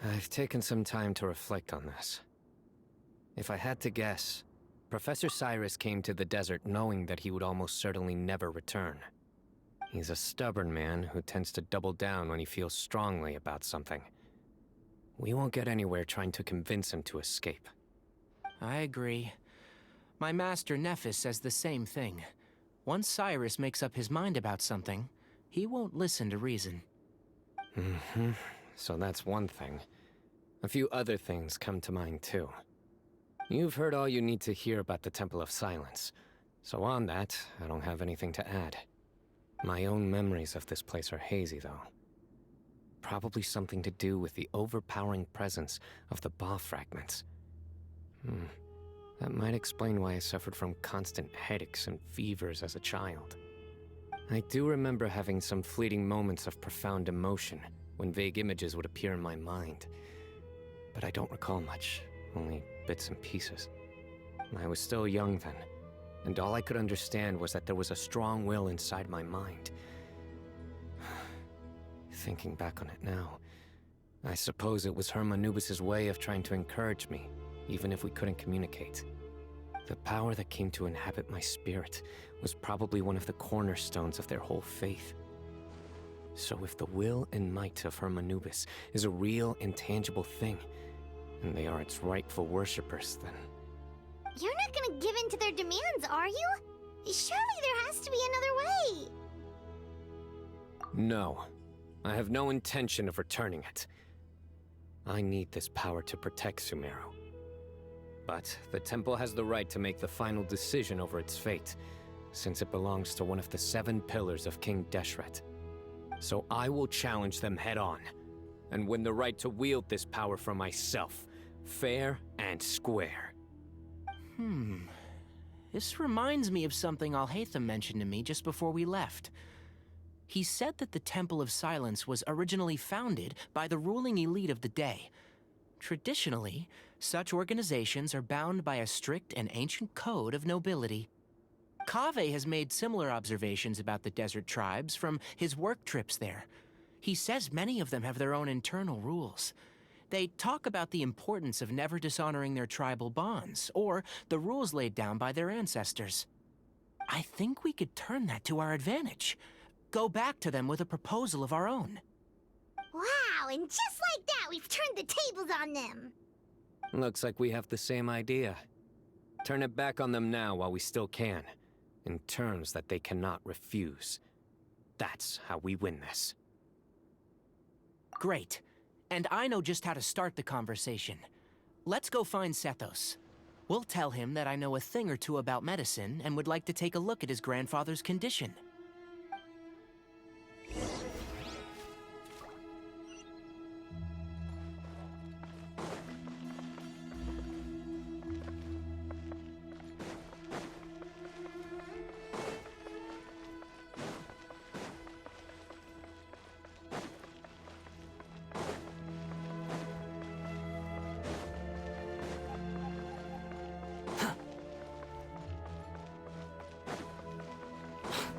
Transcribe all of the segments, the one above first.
I've taken some time to reflect on this. If I had to guess, Professor Cyrus came to the desert knowing that he would almost certainly never return. He's a stubborn man who tends to double down when he feels strongly about something. We won't get anywhere trying to convince him to escape. I agree. My master Nephis says the same thing. Once Cyrus makes up his mind about something, he won't listen to reason. So that's one thing. A few other things come to mind too. You've heard all you need to hear about the Temple of Silence, so on that, I don't have anything to add. My own memories of this place are hazy, though. Probably something to do with the overpowering presence of the Ba fragments. That might explain why I suffered from constant headaches and fevers as a child. I do remember having some fleeting moments of profound emotion when vague images would appear in my mind. But I don't recall much, only bits and pieces. I was still young then, and all I could understand was that there was a strong will inside my mind. Thinking back on it now, I suppose it was Hermanubis' way of trying to encourage me, even if we couldn't communicate. The power that came to inhabit my spirit was probably one of the cornerstones of their whole faith. So if the will and might of Hermanubis is a real, intangible thing, and they are its rightful worshippers, then... You're not gonna give in to their demands, are you? Surely there has to be another way! No. I have no intention of returning it. I need this power to protect Sumeru. But the temple has the right to make the final decision over its fate, since it belongs to one of the 7 pillars of King Deshret. So I will challenge them head-on, and win the right to wield this power for myself, fair and square. This reminds me of something Alhaitham mentioned to me just before we left. He said that the Temple of Silence was originally founded by the ruling elite of the day. Traditionally, such organizations are bound by a strict and ancient code of nobility. Kaveh has made similar observations about the desert tribes from his work trips there. He says many of them have their own internal rules. They talk about the importance of never dishonoring their tribal bonds, or the rules laid down by their ancestors. I think we could turn that to our advantage. Go back to them with a proposal of our own. Wow, and just like that, we've turned the tables on them! Looks like we have the same idea. Turn it back on them now while we still can, in terms that they cannot refuse. That's how we win this. Great. And I know just how to start the conversation. Let's go find Sethos. We'll tell him that I know a thing or two about medicine and would like to take a look at his grandfather's condition.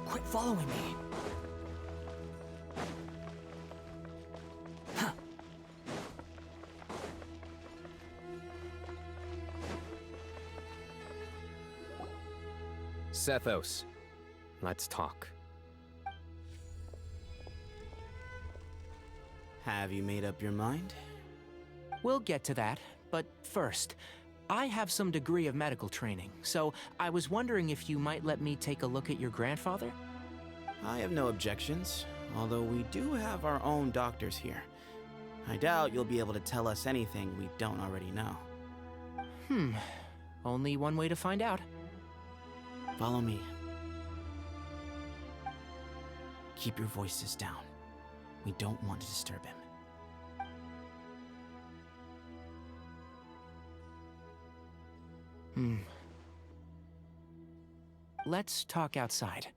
Quit following me. Sethos, let's talk. Have you made up your mind? We'll get to that, but first, I have some degree of medical training, so I was wondering if you might let me take a look at your grandfather? I have no objections, although we do have our own doctors here. I doubt you'll be able to tell us anything we don't already know. Only one way to find out. Follow me. Keep your voices down. We don't want to disturb him. Let's talk outside.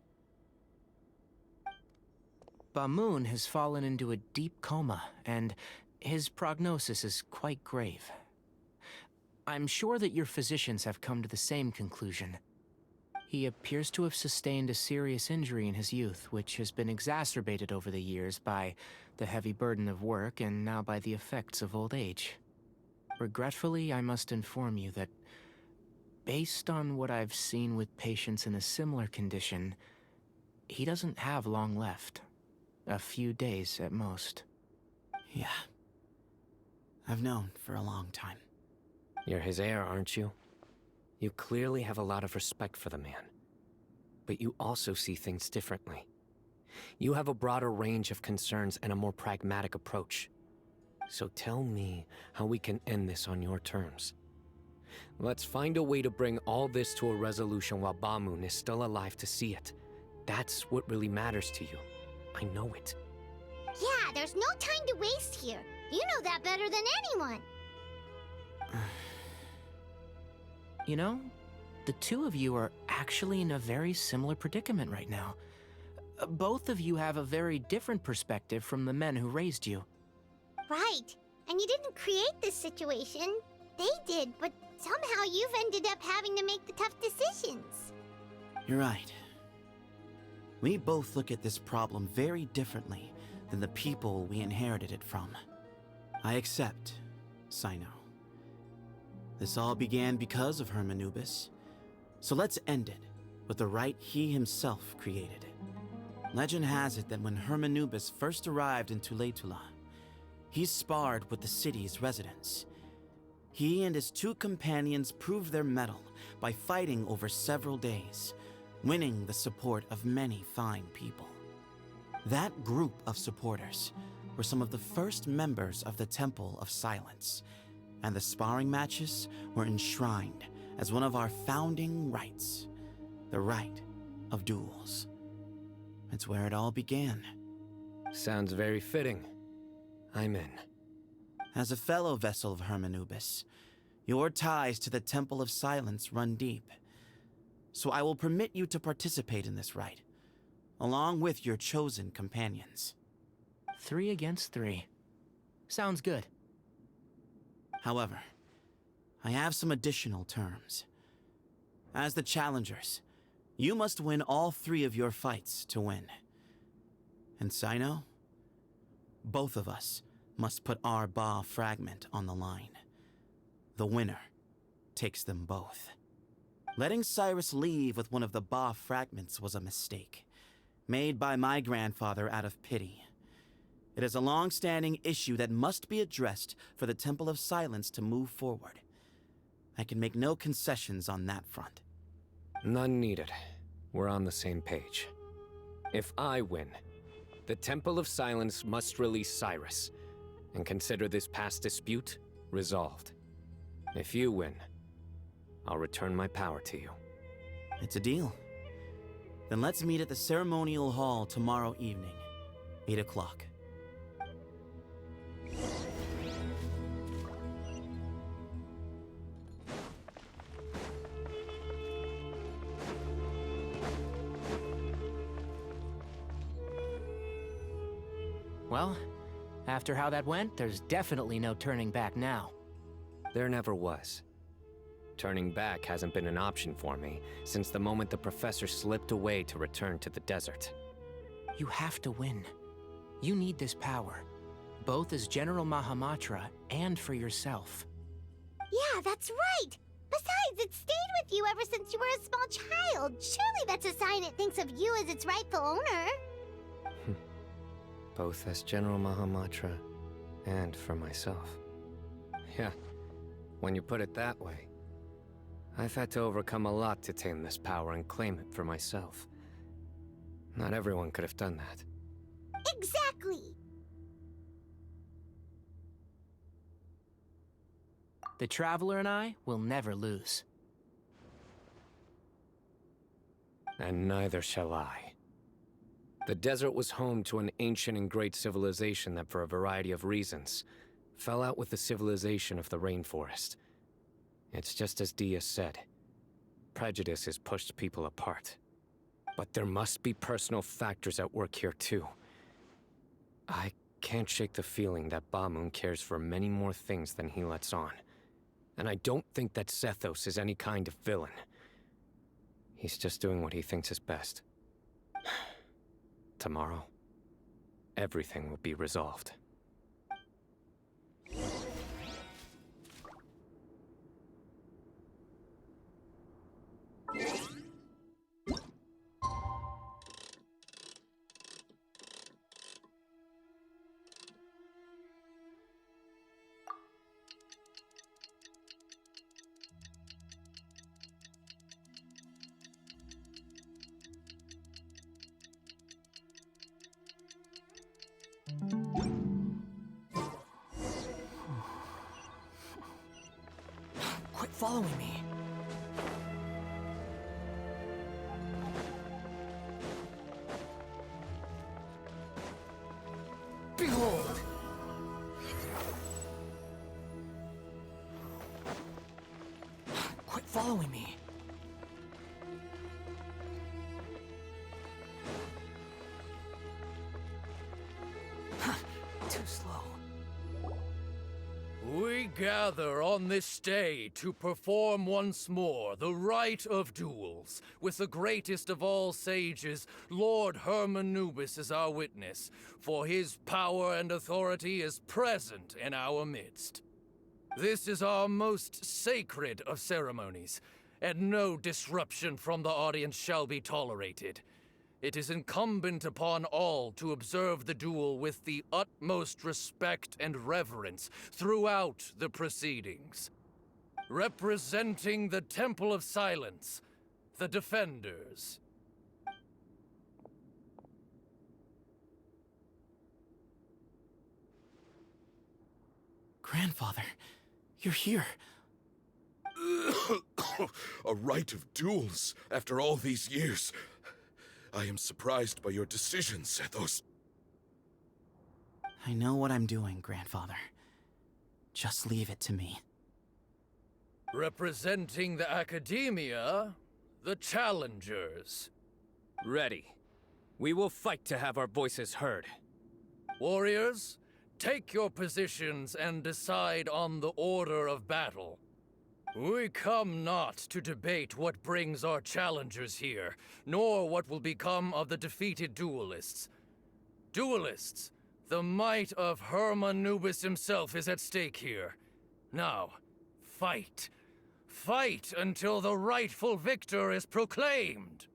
Bamoon has fallen into a deep coma, and his prognosis is quite grave. I'm sure that your physicians have come to the same conclusion. He appears to have sustained a serious injury in his youth, which has been exacerbated over the years by the heavy burden of work and now by the effects of old age. Regretfully, I must inform you that, based on what I've seen with patients in a similar condition, he doesn't have long left. A few days at most. Yeah. I've known for a long time. You're his heir, aren't you? You clearly have a lot of respect for the man. But you also see things differently. You have a broader range of concerns and a more pragmatic approach. So tell me how we can end this on your terms. Let's find a way to bring all this to a resolution while Bamoon is still alive to see it. That's what really matters to you. I know it. Yeah, there's no time to waste here. You know that better than anyone. You know, the two of you are actually in a very similar predicament right now. Both of you have a very different perspective from the men who raised you. Right. And you didn't create this situation. They did, but somehow you've ended up having to make the tough decisions. You're right. We both look at this problem very differently than the people we inherited it from. I accept, Cyno. This all began because of Hermanubis, so let's end it with the rite he himself created. Legend has it that when Hermanubis first arrived in Tuletula, he sparred with the city's residents. He and his two companions proved their mettle by fighting over several days, winning the support of many fine people. That group of supporters were some of the first members of the Temple of Silence, and the sparring matches were enshrined as one of our founding rites, the rite of duels. It's where it all began. Sounds very fitting. I'm in. As a fellow vessel of Hermanubis, your ties to the Temple of Silence run deep. So I will permit you to participate in this rite, along with your chosen companions. 3 against 3. Sounds good. However, I have some additional terms. As the challengers, you must win all 3 of your fights to win. And Cyno, both of us must put our Ba fragment on the line. The winner takes them both. Letting Cyrus leave with one of the Ba fragments was a mistake, made by my grandfather out of pity. It is a long-standing issue that must be addressed for the Temple of Silence to move forward. I can make no concessions on that front. None needed. We're on the same page. If I win, the Temple of Silence must release Cyrus, and consider this past dispute resolved. If you win, I'll return my power to you. It's a deal. Then let's meet at the ceremonial hall tomorrow evening, 8 o'clock. Well, after how that went, there's definitely no turning back now. There never was. Turning back hasn't been an option for me since the moment the professor slipped away to return to the desert. You have to win. You need this power, both as General Mahamatra and for yourself. Yeah, that's right. Besides, it stayed with you ever since you were a small child. Surely that's a sign it thinks of you as its rightful owner. Both as General Mahamatra and for myself. Yeah, when you put it that way. I've had to overcome a lot to tame this power and claim it for myself. Not everyone could have done that. Exactly. The Traveler and I will never lose. And neither shall I. The desert was home to an ancient and great civilization that, for a variety of reasons, fell out with the civilization of the rainforest. It's just as Dia said. Prejudice has pushed people apart. But there must be personal factors at work here too. I can't shake the feeling that Bamoon cares for many more things than he lets on. And I don't think that Sethos is any kind of villain. He's just doing what he thinks is best. Tomorrow, everything will be resolved. Quit following me. Behold! Quit following me. Too slow. We gather on this day to perform once more the rite of duels, with the greatest of all sages, Lord Hermanubis, as our witness, for his power and authority is present in our midst. This is our most sacred of ceremonies, and no disruption from the audience shall be tolerated. It is incumbent upon all to observe the duel with the utmost respect and reverence throughout the proceedings. Representing the Temple of Silence, the Defenders. Grandfather, you're here. A rite of duels after all these years. I am surprised by your decision, Sethos. I know what I'm doing, Grandfather. Just leave it to me. Representing the Academia, the Challengers. Ready. We will fight to have our voices heard. Warriors, take your positions and decide on the order of battle. We come not to debate what brings our challengers here, nor what will become of the defeated duelists. Duelists, the might of Hermanubis himself is at stake here. Now, fight. Fight until the rightful victor is proclaimed.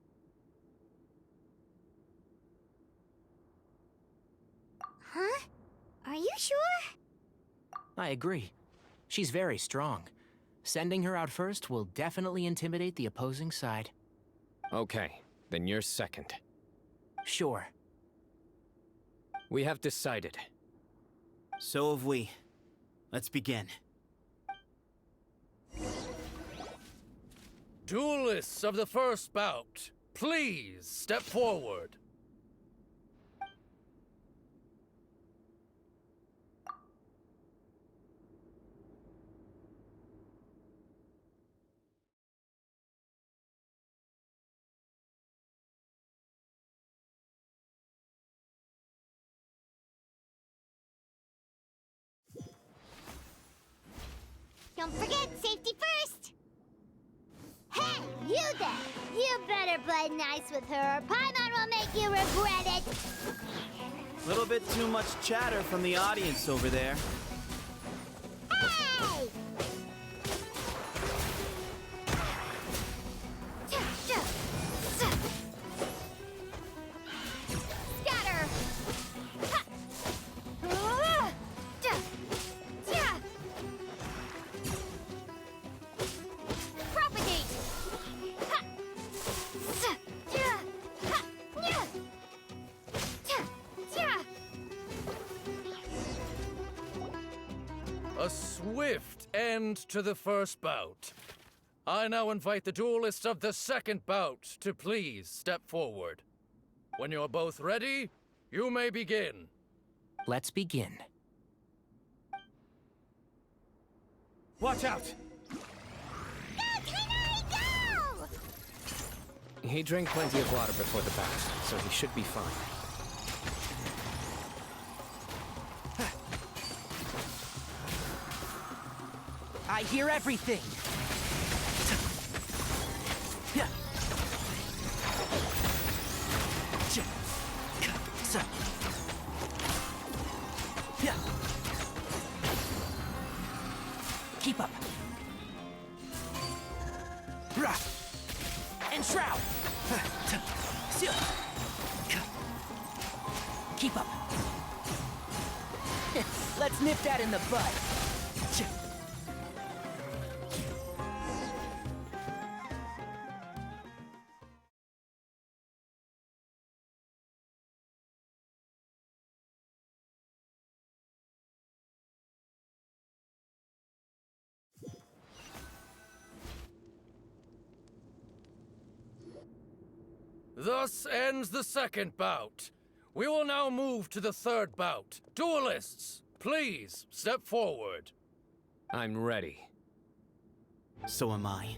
Huh? Are you sure? I agree. She's very strong. Sending her out first will definitely intimidate the opposing side. Okay, then you're second. Sure. We have decided. So have we. Let's begin. Duelists of the first bout, please step forward. Don't forget, safety first! Hey, you there! You better play nice with her, or Paimon will make you regret it! Little bit too much chatter from the audience over there. Hey! Scatter! Propagate! A swift end to the first bout. I now invite the duelists of the second bout to please step forward. When you're both ready, you may begin. Let's begin. Watch out! Go, Canary, go! He drank plenty of water before the bout, so he should be fine. I hear everything! Sir. Yeah. Keep up. Rah. And shroud. Keep up. Let's nip that in the bud. Thus ends the second bout. We will now move to the third bout. Duelists, please step forward. I'm ready. So am I.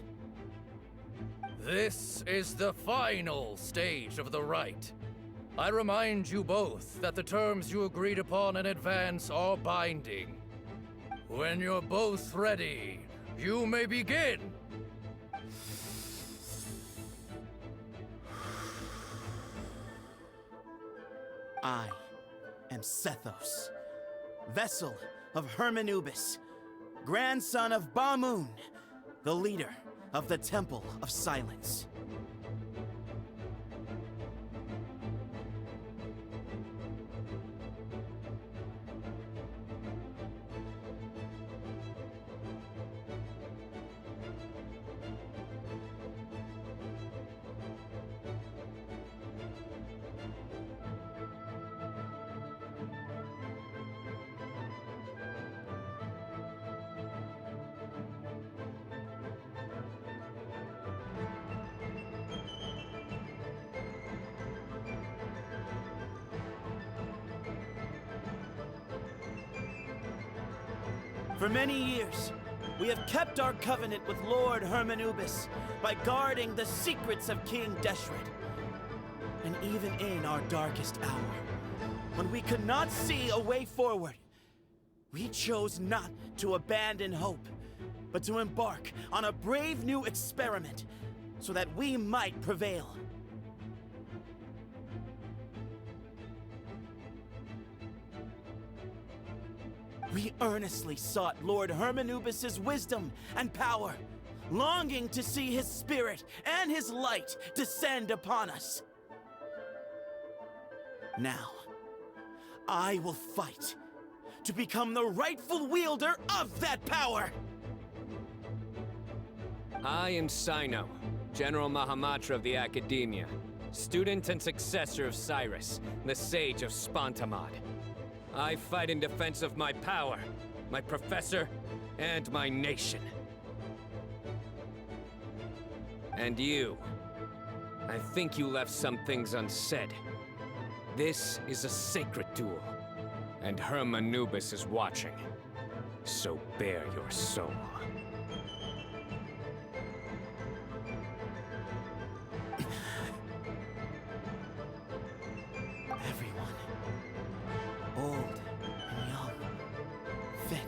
This is the final stage of the rite. I remind you both that the terms you agreed upon in advance are binding. When you're both ready, you may begin. I am Sethos, vessel of Hermanubis, grandson of Bamoon, the leader of the Temple of Silence. For many years, we have kept our covenant with Lord Hermanubis by guarding the secrets of King Deshret. And even in our darkest hour, when we could not see a way forward, we chose not to abandon hope, but to embark on a brave new experiment so that we might prevail. We earnestly sought Lord Hermanubis' wisdom and power, longing to see his spirit and his light descend upon us. Now, I will fight to become the rightful wielder of that power! I am Cyno, General Mahamatra of the Academia, student and successor of Cyrus, the Sage of Spontamod. I fight in defense of my power, my professor, and my nation. And you. I think you left some things unsaid. This is a sacred duel, and Hermanubis is watching. So bare your soul. Everyone, old and young, fit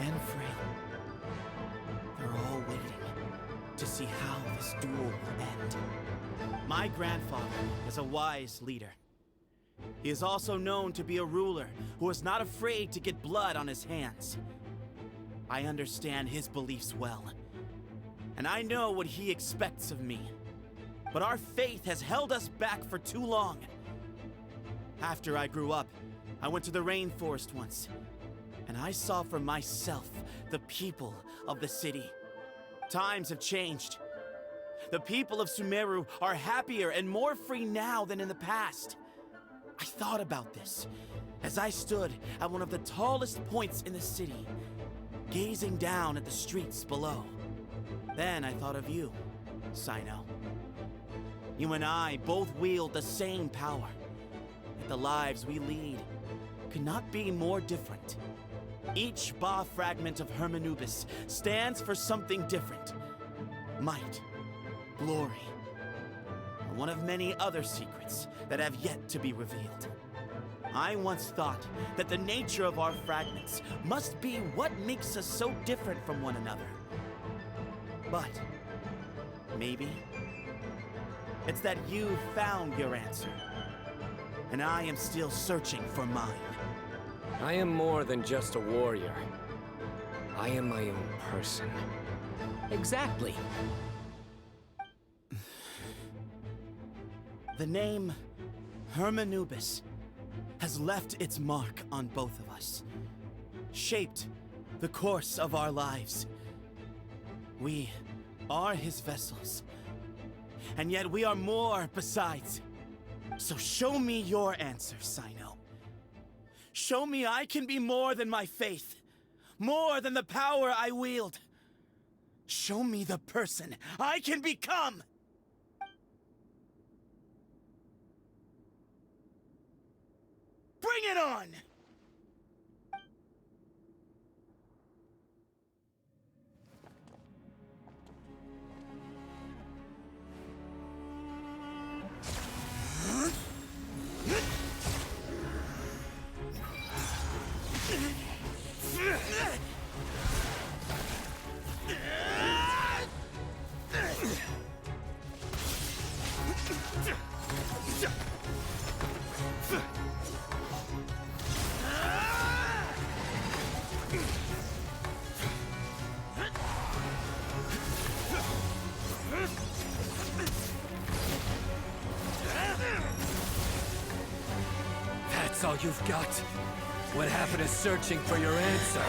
and frail, they're all waiting to see how this duel will end. My grandfather is a wise leader. He is also known to be a ruler who is not afraid to get blood on his hands. I understand his beliefs well, and I know what he expects of me. But our faith has held us back for too long. After I grew up, I went to the rainforest once, and I saw for myself the people of the city. Times have changed. The people of Sumeru are happier and more free now than in the past. I thought about this as I stood at one of the tallest points in the city, gazing down at the streets below. Then I thought of you, Cyno. You and I both wield the same power. Yet the lives we lead could not be more different. Each Ba fragment of Hermanubis stands for something different. Might, glory, and one of many other secrets that have yet to be revealed. I once thought that the nature of our fragments must be what makes us so different from one another. But maybe it's that you found your answer. and I am still searching for mine. I am more than just a warrior. I am my own person. Exactly. The name Hermanubis has left its mark on both of us, shaped the course of our lives. We are his vessels, and yet we are more besides. So show me your answer, Cyno. Show me I can be more than my faith, more than the power I wield. Show me the person I can become! Bring it on! That's all you've got? What happened to searching for your answer?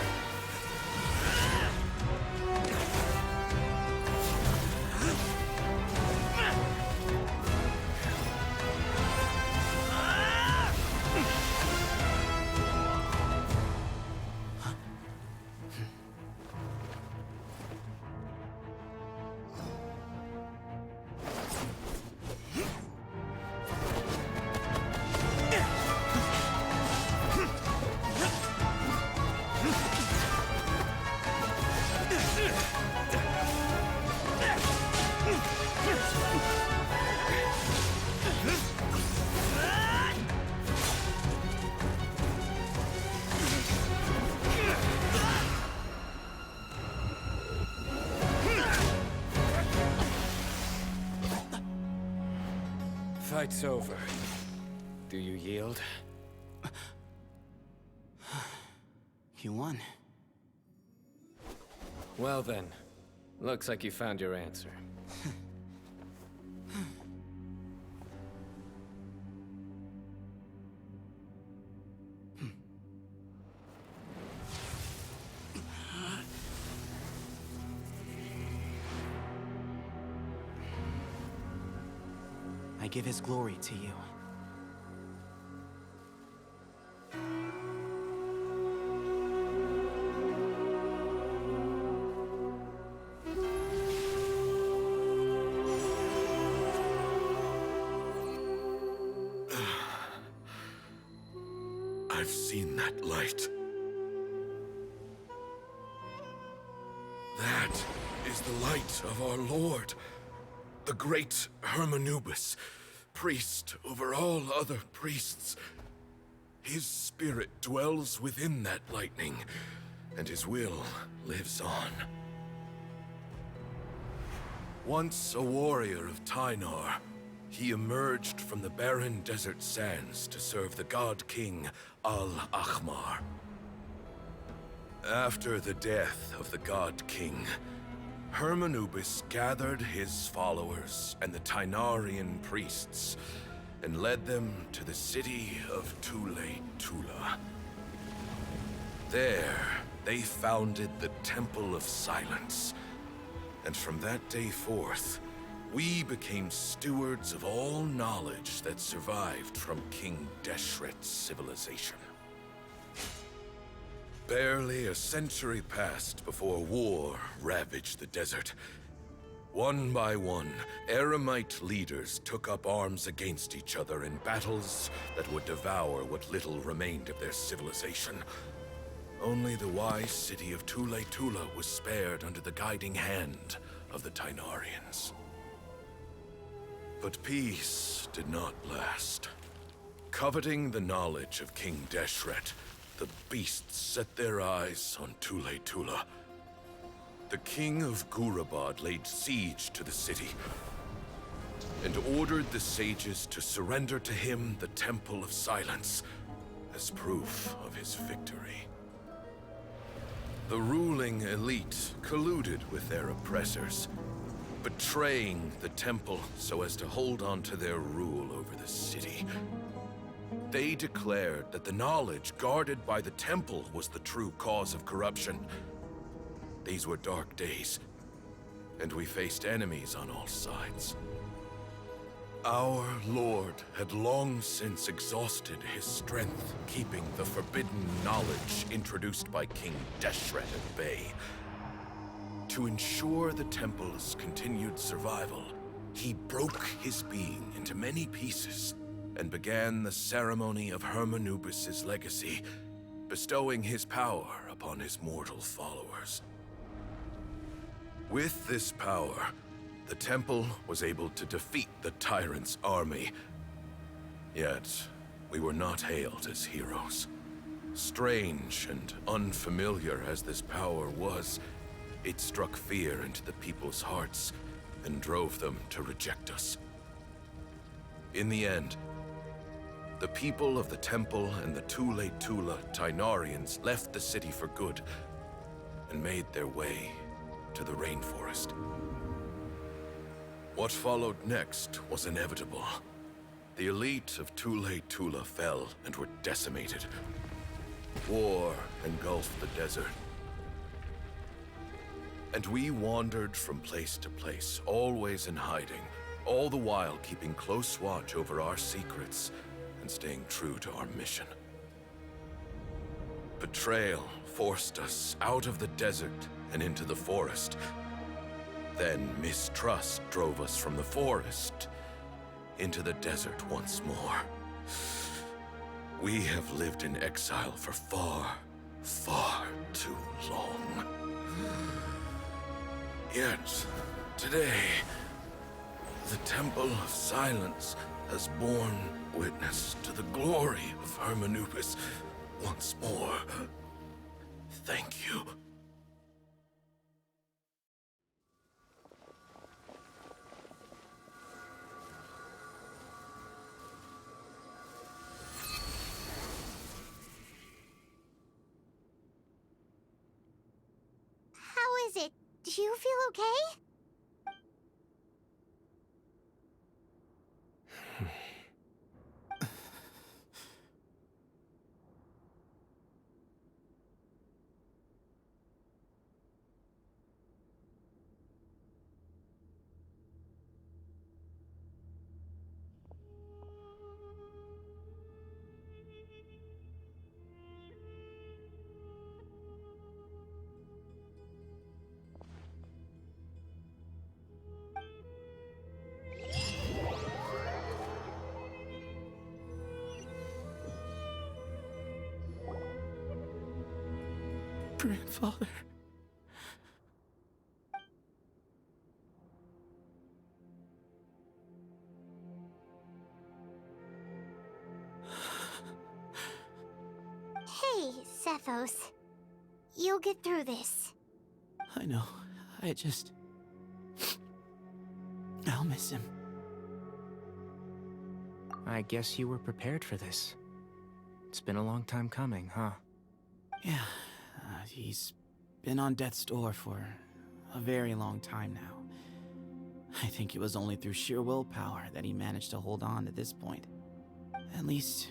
Fight's over. Do you yield? You won. Well then, looks like you found your answer. I give his glory to you. I've seen that light. That is the light of our Lord, the great Hermanubis, priest over all other priests. His spirit dwells within that lightning, and his will lives on. Once a warrior of Tynar, he emerged from the barren desert sands to serve the god king Al-Ahmar. After the death of the god king, Hermanubis gathered his followers and the Tynarian priests and led them to the city of Tula. There, they founded the Temple of Silence, and from that day forth, we became stewards of all knowledge that survived from King Deshret's civilization. Barely a century passed before war ravaged the desert. One by one, Eremite leaders took up arms against each other in battles that would devour what little remained of their civilization. Only the wise city of Tula was spared under the guiding hand of the Tynarians. But peace did not last. Coveting the knowledge of King Deshret, the beasts set their eyes on Tula. The king of Gurabad laid siege to the city. and ordered the sages to surrender to him the Temple of Silence as proof of his victory. The ruling elite colluded with their oppressors, betraying the temple so as to hold on to their rule over the city. They declared that the knowledge guarded by the temple was the true cause of corruption. These were dark days, and we faced enemies on all sides. Our Lord had long since exhausted his strength, keeping the forbidden knowledge introduced by King Deshret at bay. To ensure the temple's continued survival, he broke his being into many pieces and began the ceremony of Hermanubis' legacy, bestowing his power upon his mortal followers. With this power, the temple was able to defeat the tyrant's army. Yet, we were not hailed as heroes. Strange and unfamiliar as this power was, it struck fear into the people's hearts and drove them to reject us. In the end, the people of the temple and the Tule Tainarians left the city for good and made their way to the rainforest. What followed next was inevitable. The elite of Tule fell and were decimated. War engulfed the desert. And we wandered from place to place, always in hiding, all the while keeping close watch over our secrets and staying true to our mission. Betrayal forced us out of the desert and into the forest. Then mistrust drove us from the forest into the desert once more. We have lived in exile for far, far too long. Yet, today, the Temple of Silence has borne witness to the glory of Hermanubis once more. Thank you. How is it? Do you feel okay? Grandfather. Hey, Cephos. You'll get through this. I know. I'll miss him. I guess you were prepared for this. It's been a long time coming, huh? Yeah, he's been on death's door for a very long time now. I think it was only through sheer willpower that he managed to hold on to this point. At least,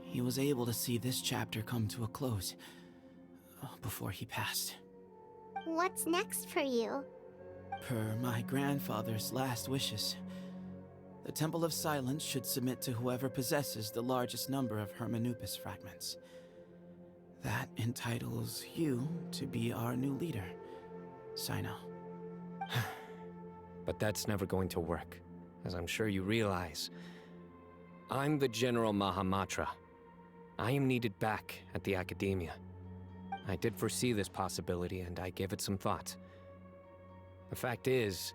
he was able to see this chapter come to a close before he passed. What's next for you? Per my grandfather's last wishes, the Temple of Silence should submit to whoever possesses the largest number of Hermanubis fragments. That entitles you to be our new leader, Cyno. But that's never going to work, as I'm sure you realize. I'm the General Mahamatra. I am needed back at the Academia. I did foresee this possibility, and I gave it some thought. The fact is,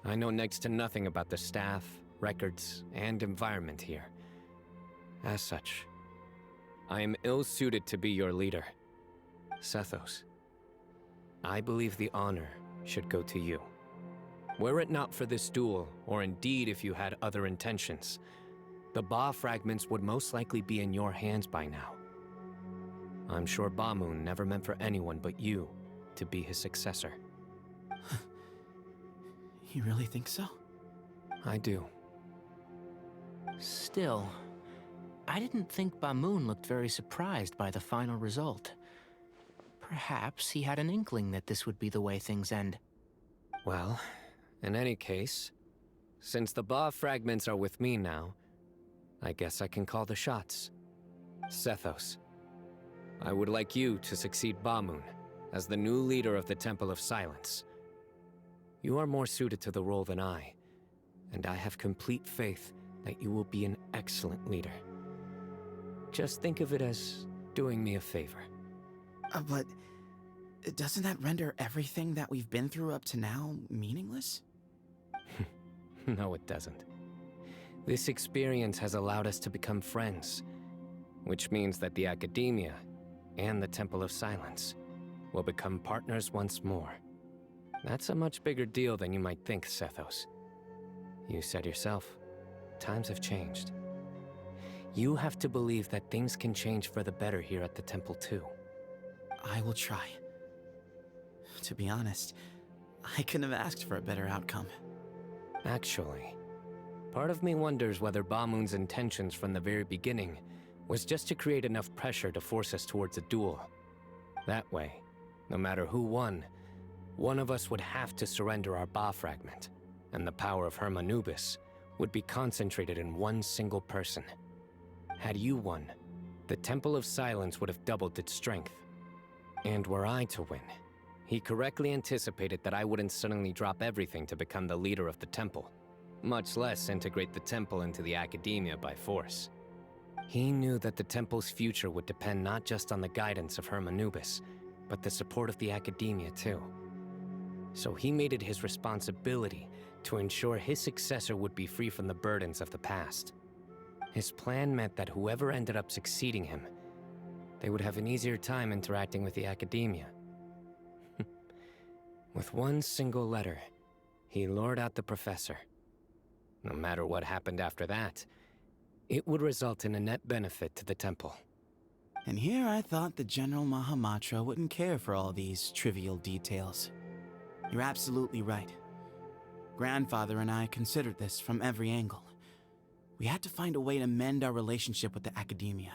I know next to nothing about the staff, records, and environment here. As such, I am ill-suited to be your leader. Sethos, I believe the honor should go to you. Were it not for this duel, or indeed if you had other intentions, the Ba fragments would most likely be in your hands by now. I'm sure Ba-Moon never meant for anyone but you to be his successor. You really think so? I do. Still, I didn't think Ba-Moon looked very surprised by the final result. Perhaps he had an inkling that this would be the way things end. Well, in any case, since the Ba fragments are with me now, I guess I can call the shots. Sethos, I would like you to succeed Ba-Moon as the new leader of the Temple of Silence. You are more suited to the role than I, and I have complete faith that you will be an excellent leader. Just think of it as doing me a favor. But doesn't that render everything that we've been through up to now meaningless? No, it doesn't. This experience has allowed us to become friends, which means that the Academia and the Temple of Silence will become partners once more. That's a much bigger deal than you might think, Sethos. You said yourself, times have changed. You have to believe that things can change for the better here at the Temple too. I will try. To be honest, I couldn't have asked for a better outcome. Actually, part of me wonders whether Ba-Moon's intentions from the very beginning was just to create enough pressure to force us towards a duel. That way, no matter who won, one of us would have to surrender our Ba fragment, and the power of Hermanubis would be concentrated in one single person. Had you won, the Temple of Silence would have doubled its strength. And were I to win, he correctly anticipated that I wouldn't suddenly drop everything to become the leader of the temple, much less integrate the temple into the Academia by force. He knew that the temple's future would depend not just on the guidance of Hermanubis, but the support of the Academia too. So he made it his responsibility to ensure his successor would be free from the burdens of the past. His plan meant that whoever ended up succeeding him, they would have an easier time interacting with the Academia. With one single letter, he lured out the professor. No matter what happened after that, it would result in a net benefit to the temple. And here I thought the General Mahamatra wouldn't care for all these trivial details. You're absolutely right. Grandfather and I considered this from every angle. We had to find a way to mend our relationship with the Academia.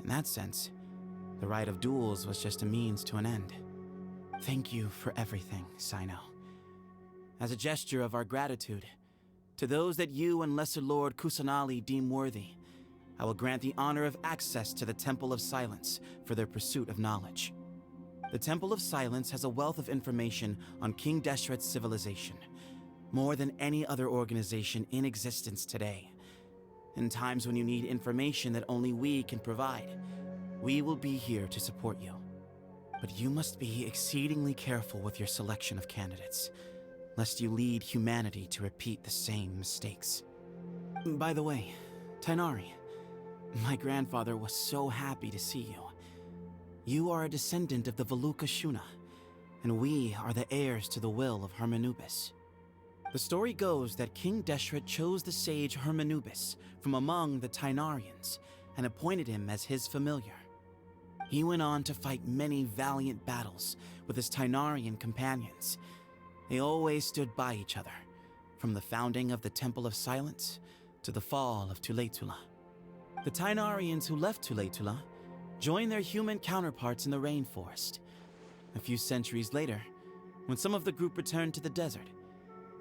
In that sense, the right of duels was just a means to an end. Thank you for everything, Cyno. As a gesture of our gratitude, to those that you and Lesser Lord Kusanali deem worthy, I will grant the honor of access to the Temple of Silence for their pursuit of knowledge. The Temple of Silence has a wealth of information on King Deshret's civilization, more than any other organization in existence today. In times when you need information that only we can provide, we will be here to support you. But you must be exceedingly careful with your selection of candidates, lest you lead humanity to repeat the same mistakes. By the way, Tainari, my grandfather was so happy to see you. You are a descendant of the Veluca Shuna, and we are the heirs to the will of Hermanubis. The story goes that King Deshret chose the sage Hermanubis from among the Tainarians and appointed him as his familiar. He went on to fight many valiant battles with his Tainarian companions. They always stood by each other, from the founding of the Temple of Silence to the fall of Tuletula. The Tainarians who left Tuletula joined their human counterparts in the rainforest. A few centuries later, when some of the group returned to the desert,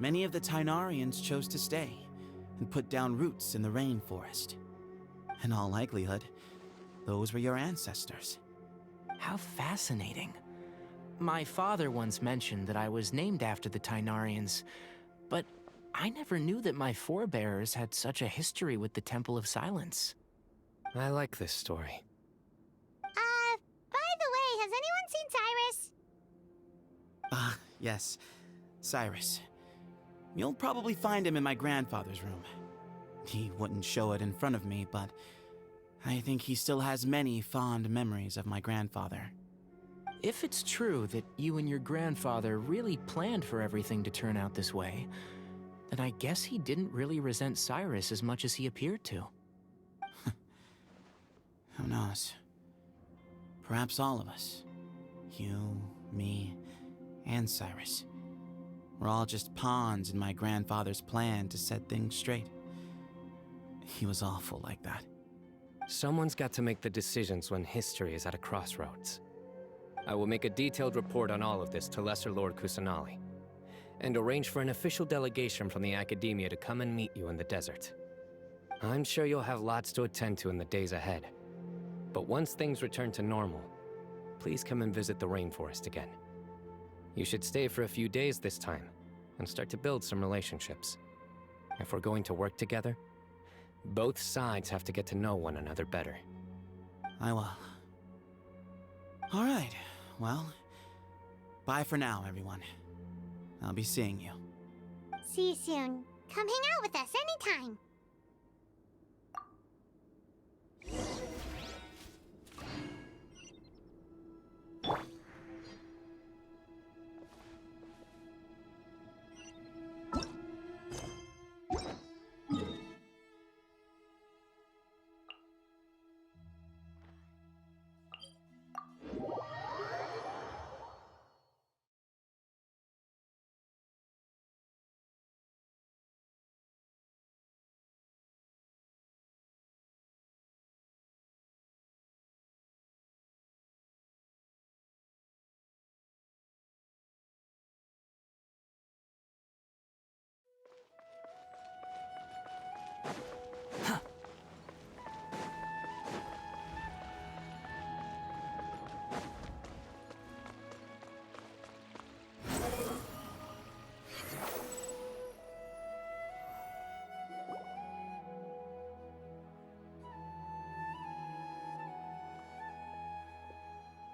many of the Tainarians chose to stay and put down roots in the rainforest. In all likelihood, those were your ancestors. How fascinating. My father once mentioned that I was named after the Tainarians, but I never knew that my forebears had such a history with the Temple of Silence. I like this story. By the way, has anyone seen Cyrus? Yes, Cyrus. You'll probably find him in my grandfather's room. He wouldn't show it in front of me, but I think he still has many fond memories of my grandfather. If it's true that you and your grandfather really planned for everything to turn out this way, then I guess he didn't really resent Cyrus as much as he appeared to. Who knows? Perhaps all of us. You, me, and Cyrus. We're all just pawns in my grandfather's plan to set things straight. He was awful like that. Someone's got to make the decisions when history is at a crossroads. I will make a detailed report on all of this to Lesser Lord Kusanali, and arrange for an official delegation from the Academia to come and meet you in the desert. I'm sure you'll have lots to attend to in the days ahead. But once things return to normal, please come and visit the rainforest again. You should stay for a few days this time, and start to build some relationships. If we're going to work together, both sides have to get to know one another better. I will. All right, well, bye for now, everyone. I'll be seeing you. See you soon. Come hang out with us anytime.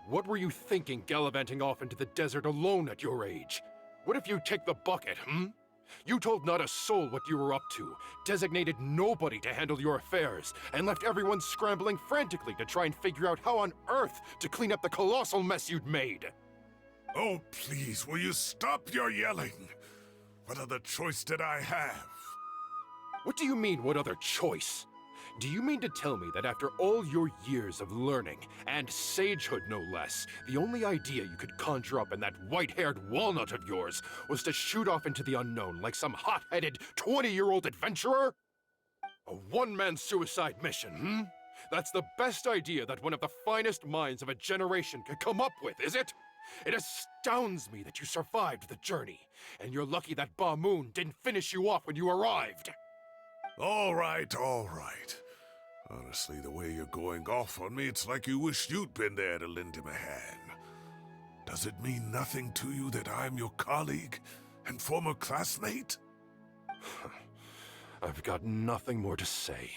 What were you thinking, gallivanting off into the desert alone at your age? What if you take the bucket, You told not a soul what you were up to, designated nobody to handle your affairs, and left everyone scrambling frantically to try and figure out how on earth to clean up the colossal mess you'd made. Oh, please, will you stop your yelling? What other choice did I have? What do you mean, what other choice? Do you mean to tell me that after all your years of learning, and sagehood no less, the only idea you could conjure up in that white-haired walnut of yours was to shoot off into the unknown like some hot-headed 20-year-old adventurer? A one-man suicide mission, That's the best idea that one of the finest minds of a generation could come up with, is it? It astounds me that you survived the journey, and you're lucky that Ba Moon didn't finish you off when you arrived. All right, all right. Honestly, the way you're going off on me, it's like you wish you'd been there to lend him a hand. Does it mean nothing to you that I'm your colleague and former classmate? I've got nothing more to say.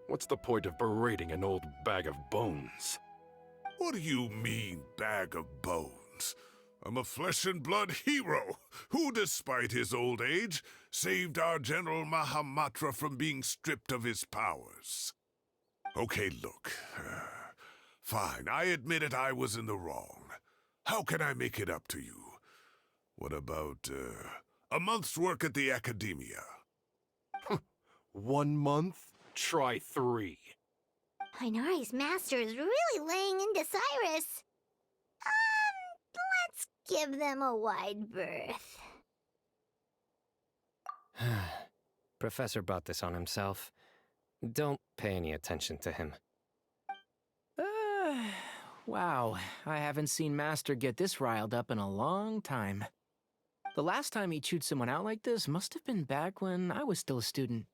What's the point of berating an old bag of bones? What do you mean, bag of bones? I'm a flesh-and-blood hero who, despite his old age, saved our General Mahamatra from being stripped of his powers. Okay, look. Fine, I admit it, I was in the wrong. How can I make it up to you? What about, a month's work at the Academia? 1 month? Try 3. Inari's master is really laying into Cyrus. Let's give them a wide berth. Professor brought this on himself. Don't pay any attention to him. Wow, I haven't seen Master get this riled up in a long time. The last time he chewed someone out like this must have been back when I was still a student.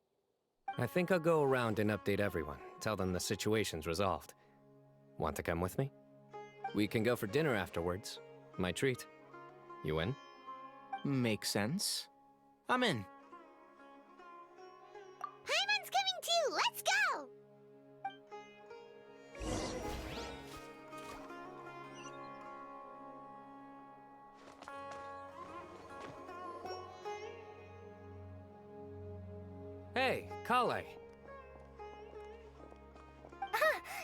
I think I'll go around and update everyone, tell them the situation's resolved. Want to come with me? We can go for dinner afterwards. My treat. You in? Makes sense. I'm in. Paimon's coming too! Let's go! Hey, Kale.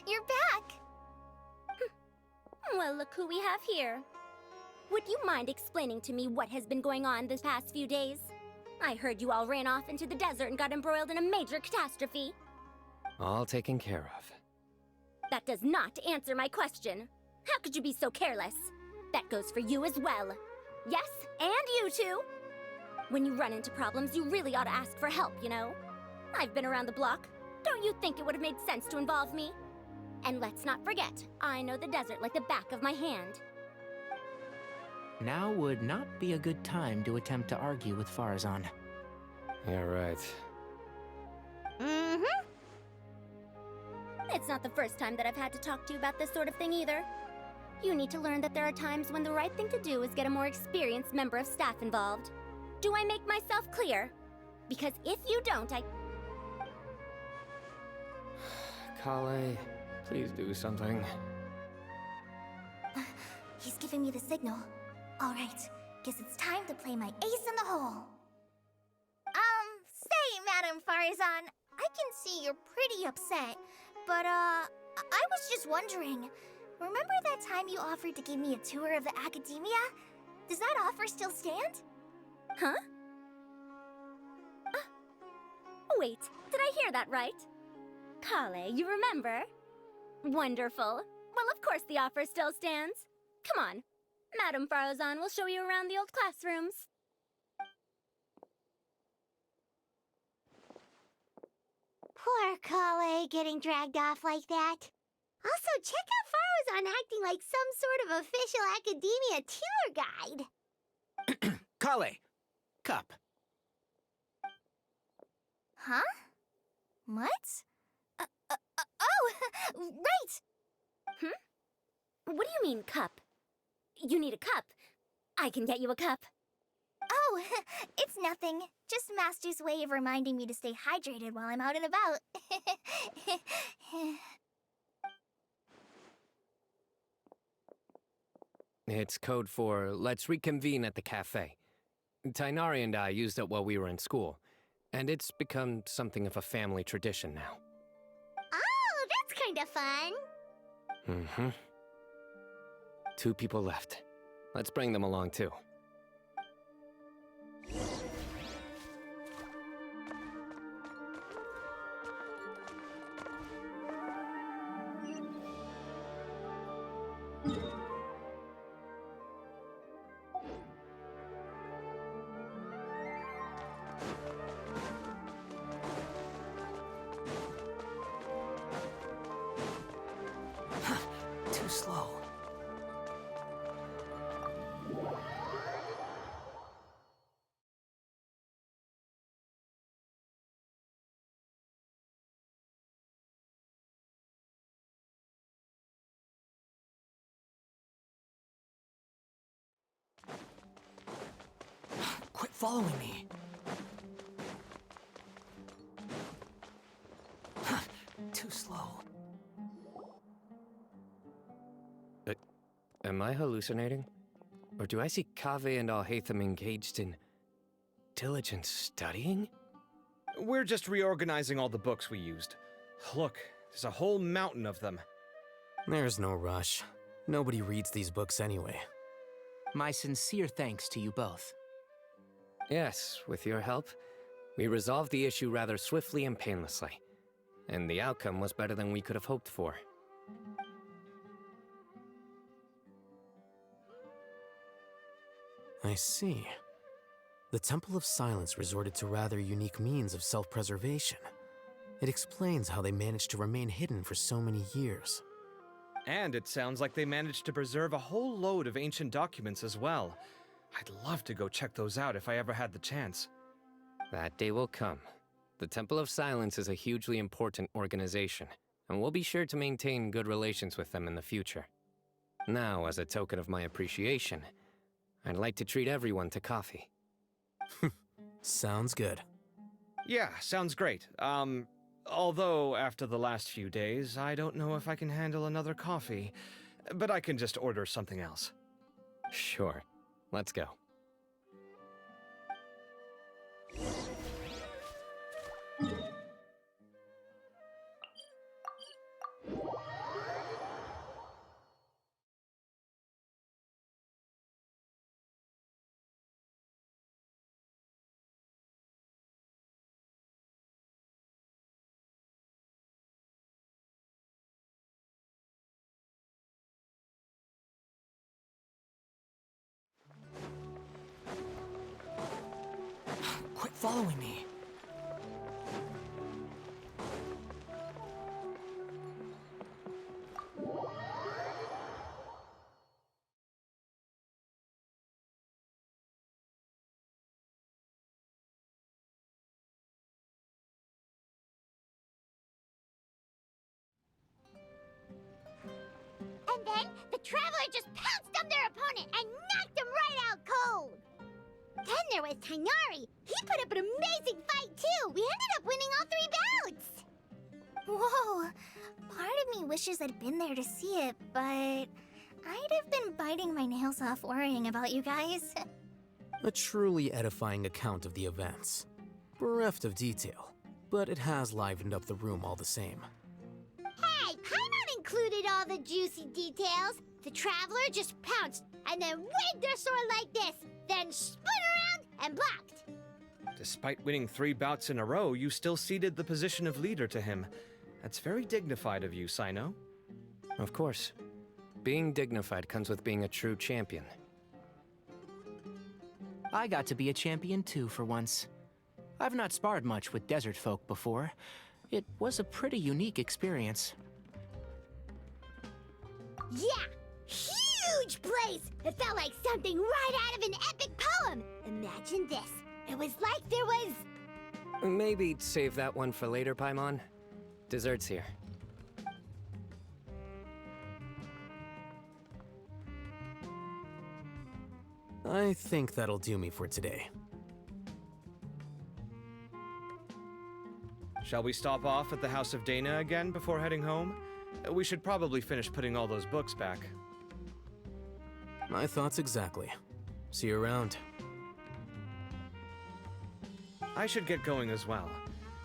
You're back! Well, Well, look who we have here. Would you mind explaining to me what has been going on this past few days? I heard you all ran off into the desert and got embroiled in a major catastrophe. All taken care of. That does not answer my question. How could you be so careless? That goes for you as well. Yes, and you too. When you run into problems, you really ought to ask for help, you know? I've been around the block. Don't you think it would have made sense to involve me? And let's not forget, I know the desert like the back of my hand. Now would not be a good time to attempt to argue with Farazan. Yeah, right. Mm-hmm. It's not the first time that I've had to talk to you about this sort of thing either. You need to learn that there are times when the right thing to do is get a more experienced member of staff involved. Do I make myself clear? Because if you don't, Kale, please do something. He's giving me the signal. All right, guess it's time to play my ace in the hole. Say, Madam Farazan, I can see you're pretty upset, but, I was just wondering, remember that time you offered to give me a tour of the academia? Does that offer still stand? Huh? Wait, did I hear that right? Kale, you remember? Wonderful. Well, of course the offer still stands. Come on. Madam Farazan will show you around the old classrooms. Poor Kale getting dragged off like that. Also, check out Farazan acting like some sort of official academia tour guide. Kale! Cup. Huh? What? Oh, right! What do you mean, cup? You need a cup. I can get you a cup. Oh, it's nothing. Just Master's way of reminding me to stay hydrated while I'm out and about. It's code for let's reconvene at the cafe. Tainari and I used it while we were in school, and it's become something of a family tradition now. Oh, that's kind of fun. Mm-hmm. 2 people left. Let's bring them along, too. Too slow. Quit following me. Too slow. Am I hallucinating? Or do I see Kaveh and Alhaitham engaged in diligent studying? We're just reorganizing all the books we used. Look, there's a whole mountain of them. There's no rush. Nobody reads these books anyway. My sincere thanks to you both. Yes, with your help, we resolved the issue rather swiftly and painlessly. And the outcome was better than we could have hoped for. I see. The Temple of Silence resorted to rather unique means of self-preservation. It explains how they managed to remain hidden for so many years. And it sounds like they managed to preserve a whole load of ancient documents as well. I'd love to go check those out if I ever had the chance. That day will come. The Temple of Silence is a hugely important organization, and we'll be sure to maintain good relations with them in the future. Now, as a token of my appreciation, I'd like to treat everyone to coffee. Sounds good. Yeah, sounds great. Although after the last few days, I don't know if I can handle another coffee. But I can just order something else. Sure. Let's go. following me. And then the Traveler just pounced on their opponent and knocked him right out cold. Then there was Tighnari. He put up an amazing fight too. We ended up winning all 3 bouts. Whoa. Part of me wishes I'd been there to see it, but I'd have been biting my nails off worrying about you guys. A truly edifying account of the events. Bereft of detail, but it has livened up the room all the same. Hey, Paimon included all the juicy details. The Traveler just pounced and then waved their sword like this, then spun around and blocked. Despite winning 3 bouts in a row, you still ceded the position of leader to him. That's very dignified of you, Cyno. Of course. Being dignified comes with being a true champion. I got to be a champion too for once. I've not sparred much with desert folk before. It was a pretty unique experience. Yeah, huge place! It felt like something right out of an epic poem. Imagine this. It was like there was... Maybe save that one for later, Paimon. Dessert's here. I think that'll do me for today. Shall we stop off at the House of Dana again before heading home? We should probably finish putting all those books back. My thoughts exactly. See you around. I should get going as well.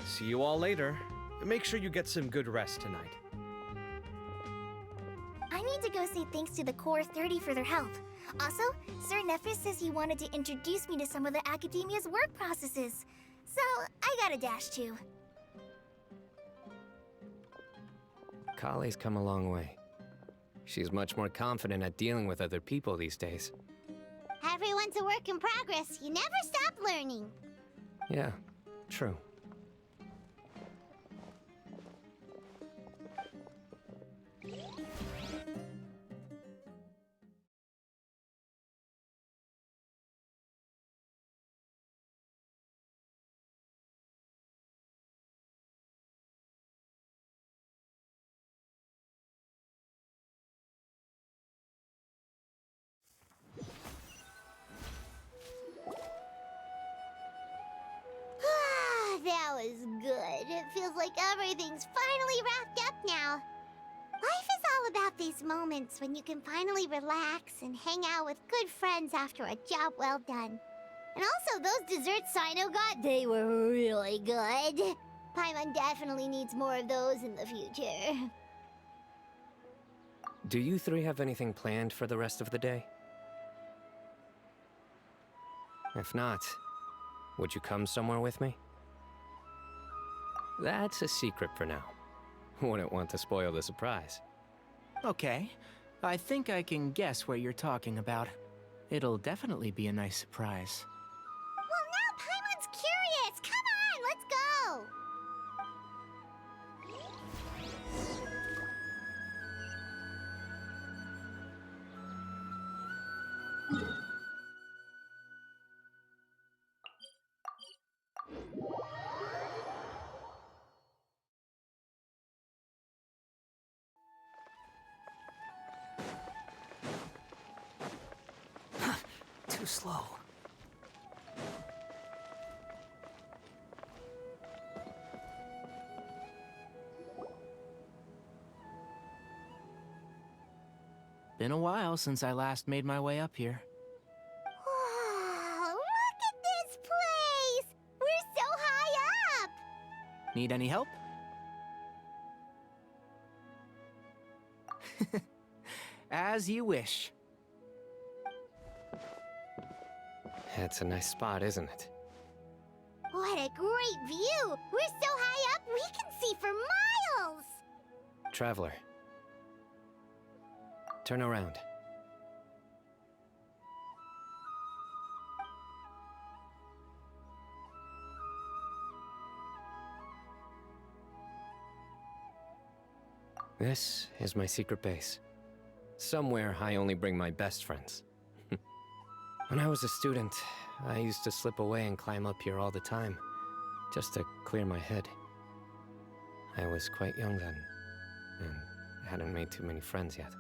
See you all later. Make sure you get some good rest tonight. I need to go say thanks to the Core 30 for their help. Also, Sir Nephis says he wanted to introduce me to some of the Academia's work processes. So, I gotta dash too. Kale's come a long way. She's much more confident at dealing with other people these days. Everyone's a work in progress. You never stop learning. Yeah, true. That was good. It feels like everything's finally wrapped up now. Life is all about these moments when you can finally relax and hang out with good friends after a job well done. And also, those desserts Cyno got, they were really good. Paimon definitely needs more of those in the future. Do you 3 have anything planned for the rest of the day? If not, would you come somewhere with me? That's a secret for now. Wouldn't want to spoil the surprise. Okay, I think I can guess what you're talking about. It'll definitely be a nice surprise. Well, now Paimon's curious. Come on, let's go. Too slow. Been a while since I last made my way up here. Wow, look at this place! We're so high up! Need any help? As you wish. It's a nice spot, isn't it? What a great view! We're so high up, we can see for miles! Traveler. Turn around. This is my secret base. Somewhere I only bring my best friends. When I was a student, I used to slip away and climb up here all the time, just to clear my head. I was quite young then, and hadn't made too many friends yet.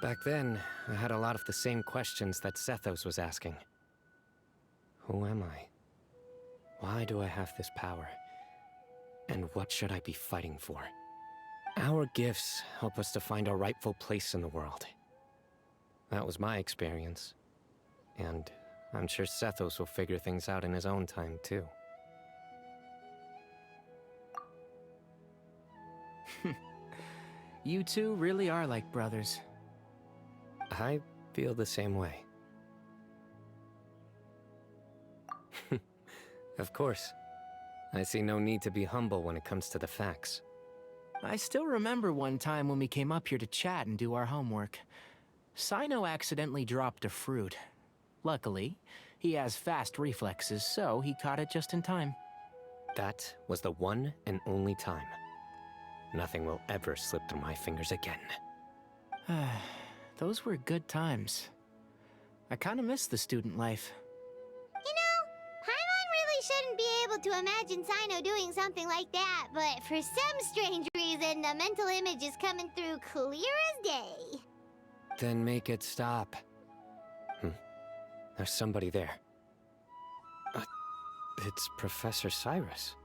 Back then, I had a lot of the same questions that Sethos was asking. Who am I? Why do I have this power? And what should I be fighting for? Our gifts help us to find our rightful place in the world. That was my experience. And I'm sure Sethos will figure things out in his own time, too. You two really are like brothers. I feel the same way. Of course. I see no need to be humble when it comes to the facts. I still remember one time when we came up here to chat and do our homework. Cyno accidentally dropped a fruit. Luckily, he has fast reflexes, so he caught it just in time. That was the one and only time. Nothing will ever slip through my fingers again. Those were good times. I kinda miss the student life. You know, Paimon really shouldn't be able to imagine Cyno doing something like that, but for some strange reason, the mental image is coming through clear as day. Then make it stop. There's somebody there. It's Professor Cyrus.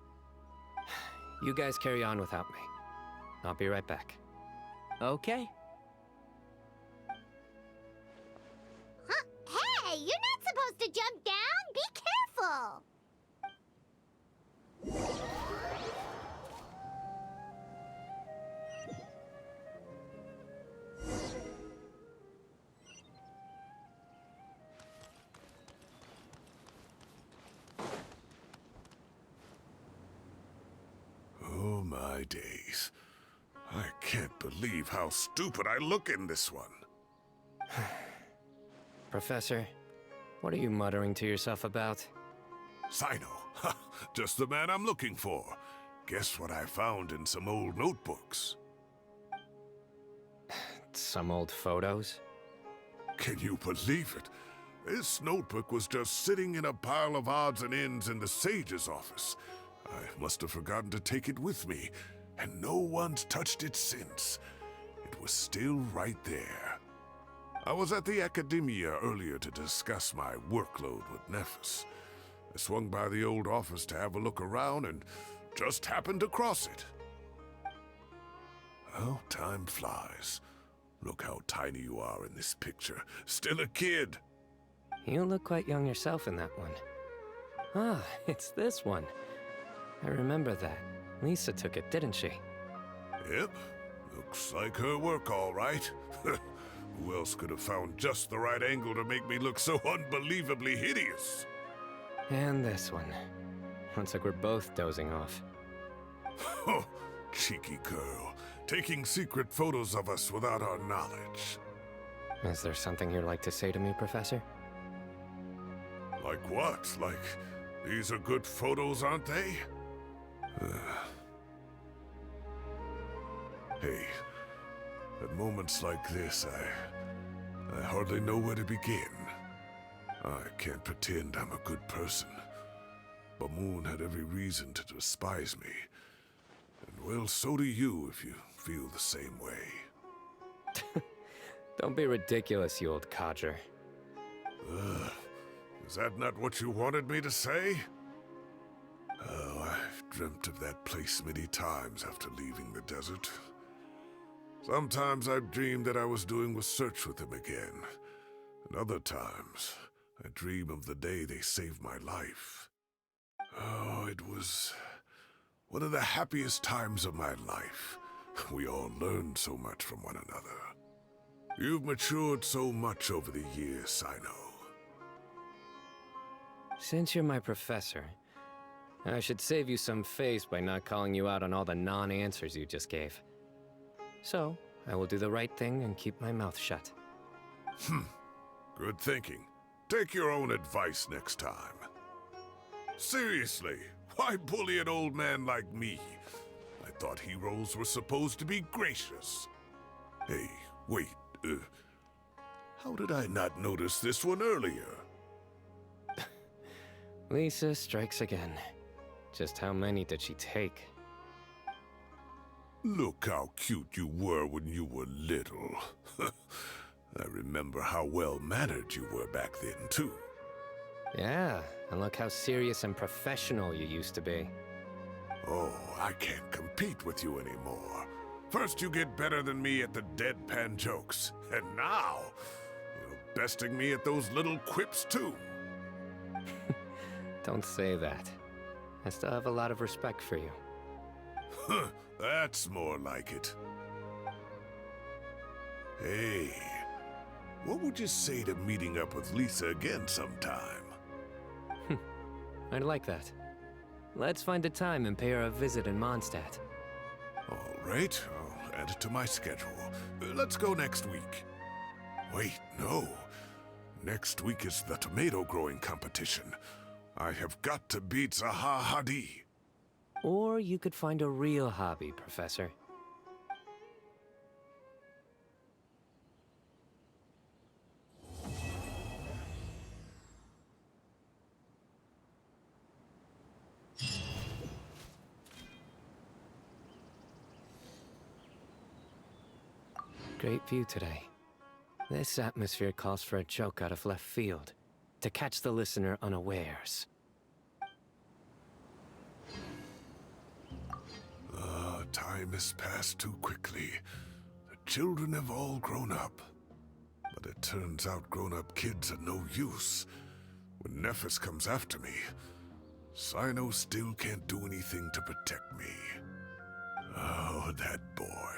You guys carry on without me. I'll be right back. Okay. Huh? Hey, you're not supposed to jump down! Be careful! Oh my days. I can't believe how stupid I look in this one. Professor, what are you muttering to yourself about? Cyno, just the man I'm looking for. Guess what I found in some old notebooks? Some old photos? Can you believe it? This notebook was just sitting in a pile of odds and ends in the Sage's office. I must have forgotten to take it with me, and no one's touched it since. It was still right there. I was at the Academia earlier to discuss my workload with Nephis. I swung by the old office to have a look around and just happened to cross it. Oh, time flies. Look how tiny you are in this picture. Still a kid. You look quite young yourself in that one. Ah, it's this one. I remember that. Lisa took it, didn't she? Yep. Looks like her work, all right. Who else could have found just the right angle to make me look so unbelievably hideous? And this one. Looks like we're both dozing off. Oh, cheeky girl. Taking secret photos of us without our knowledge. Is there something you'd like to say to me, Professor? Like what? Like, these are good photos, aren't they? Hey, at moments like this, I hardly know where to begin. I can't pretend I'm a good person. Bamoon had every reason to despise me. And well, so do you if you feel the same way. Don't be ridiculous, you old codger. Is that not what you wanted me to say? Oh, I've dreamt of that place many times after leaving the desert. Sometimes I've dreamed that I was doing a search with them again. And other times, I dream of the day they saved my life. Oh, it was one of the happiest times of my life. We all learned so much from one another. You've matured so much over the years, Cyno. Since you're my professor, I should save you some face by not calling you out on all the non-answers you just gave. So, I will do the right thing and keep my mouth shut. Good thinking. Take your own advice next time. Seriously, why bully an old man like me? I thought heroes were supposed to be gracious. Hey, wait, how did I not notice this one earlier? Lisa strikes again. Just how many did she take? Look how cute you were when you were little. I remember how well-mannered you were back then, too. Yeah, and look how serious and professional you used to be. Oh, I can't compete with you anymore. First you get better than me at the deadpan jokes, and now you're besting me at those little quips, too. Don't say that. I still have a lot of respect for you. Huh, that's more like it. Hey, what would you say to meeting up with Lisa again sometime? I'd like that. Let's find a time and pay her a visit in Mondstadt. All right, I'll add it to my schedule. Let's go next week. Wait, no. Next week is the tomato growing competition. I have got to beat Zaha Hadi. Or you could find a real hobby, Professor. Great view today. This atmosphere calls for a joke out of left field, to catch the listener unawares. Time has passed too quickly. The children have all grown up. But it turns out grown-up kids are no use. When Nephis comes after me, Cyno still can't do anything to protect me. Oh, that boy.